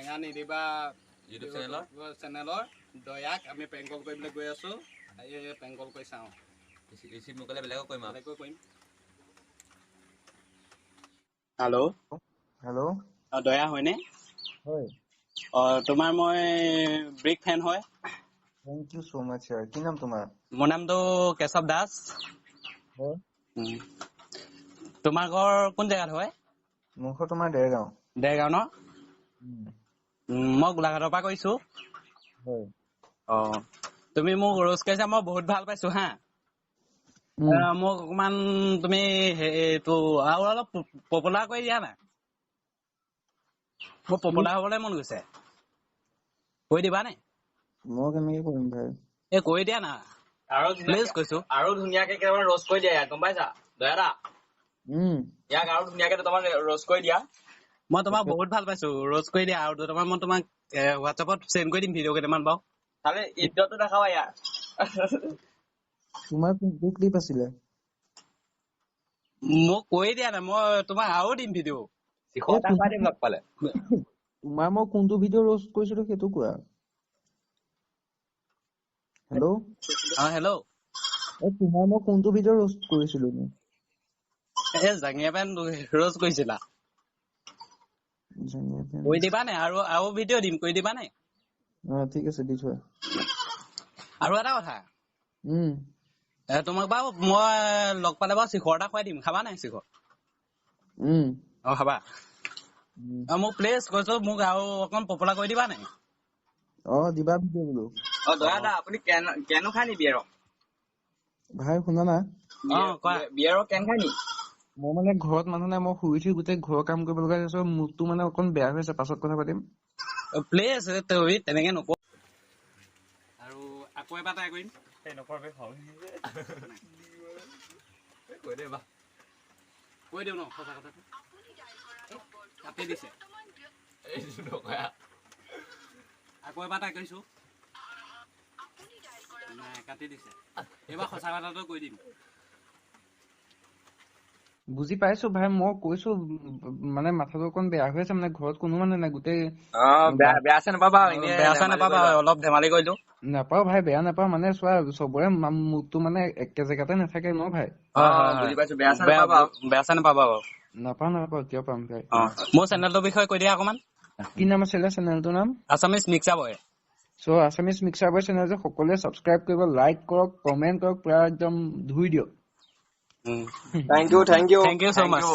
বেয়া নিদিবা ইউটিউব চেনেলৰ দয়াক আমি পেংকল কৰিবলৈ গৈ আছো এই পেংকল কৰি চাওঁ ৰিচিভ নকলে বেলেগক কৰিম হেল্ল' দয়া হয়নে হয় তোমাৰ মই ব্ৰিক ফেন হয় থ্যাংক ইউ সো মাচ यार কি নাম তোমাৰ মোৰ নামটো কেশৱ দাস হয় তোমাৰ ঘৰ কোন জেগাত হয় মোৰ ঘৰ তোমাৰ দেৰগাঁও দেৰগাঁও ন মই গোলাঘাটৰ পৰা কৈছো হয় তুমি মোক ৰোজ কৰিছা মই বহুত ভাল পাইছো হা মোক অকমান তুমি এইটো আৰু অলপ পপুলাৰ কৰি দিয়া না মোৰ পপুলাৰ হবলৈ মন গৈছে কৈ দিবা নে মই কেনেকৈ কৰিম ভাই এই কৈ দিয়া না প্লিজ কৈছো আৰু ধুনীয়াকে কেইটামান ৰ'ষ্ট কৰি দিয়া গম পাইছা দয়াদা ইয়াক আৰু ধুনীয়াকে তোমাৰ ৰ'ষ্ট কৰি দিয়া মই তোমাক বহুত ভাল পাইছো ৰোজ কৰি দিয়া আৰু দুটামান মই তোমাক হোৱাটছএপত চেণ্ড কৰি দিম ভিডিঅ' কেইটামান বাৰু তাহলে ইজ্জতটো দেখাবা ইয়াৰ তোমাৰ কোনটো ক্লিপ আছিলে মোক কৈ দিয়া না মই তোমাক আৰু দিম ভিডিঅ' লগ পালে তোমাৰ মই কোনটো ভিডিঅ' ৰ'ষ্ট কৰিছিলো সেইটো কোৱা হেল্ল' হেল্ল' তোমাৰ মই কোনটো ভিডিঅ' ৰ'ষ্ট কৰিছিলো জাঙিয়া পেন ৰোজ কৰিছিলা কৈ দিবা নে আৰু ভিডিঅ' দিম কৈ দিবা নে ঠিক আছে দি থোৱা আৰু এটা কথা তোমাক বাৰু মই লগ পালে বাৰু শিখৰ এটা খুৱাই দিম খাবা নাই শিখৰ খাবা মোক প্লেচ কৈছো মোক আৰু অকণ পপুলাৰ কৰি দিবা নাই দিবা ভিডিঅ' বোলো দয়াদা আপুনি কেনো খাই নি বিয়েৰক ভাই শুনা না বিয়েৰক কেন খাই নি মই মানে ঘৰত মানুহ নাই মই শুই উঠি গোটেই ঘৰৰ কাম কৰিব লগা হৈছে মুডটো মানে অকণ বেয়া হৈছে পাছত কথা পাতিম প্লেচ তই তেনেকে নক আৰু আকৌ এবাৰ ট্ৰাই কৰিম কৈ দিওঁ ন সঁচা কথাটো কাটি দিছে আকৌ এবাৰ ট্ৰাই কৰিছো নাই কাটি দিছে এইবাৰ সঁচা কথাটো কৈ দিম বুজি পাইছো ভাই মই কৈছো মানে মাথাটো অকণ বেয়া হৈ আছে মানে ঘৰত কোনো মানে নাই গোটেই বেয়া চেন নাপাবা অলপ ধেমালি কৰিলো নাপাও ভাই বেয়া নাপাও মানে চোৱা চবৰে মুডটো মানে একে জেগাতে নাথাকে ন ভাই বুজি পাইছো বেয়া চেন নাপাবা বাৰু নাপাও কিয় পাম ভাই মোৰ চেনেলটোৰ বিষয়ে কৈ দিয়া অকমান কি নাম আছিলে চেনেলটোৰ নাম আছামিজ মিক্সাৰ বয় আছামিজ মিক্সাৰ বয় চেনেল যে সকলোৱে ছাবস্ক্ৰাইব কৰিব লাইক কৰক কমেন্ট কৰক পুৰা একদম ধুই দিয়ক thank you so much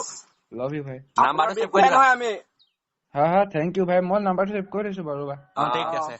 love you ভাই নাম্বাৰটো চেভ কৰি দিবা হা থ্যাংক ইউ ভাই মই নাম্বাৰটো চেভ কৰি দিছো বাৰু ঠিক আছে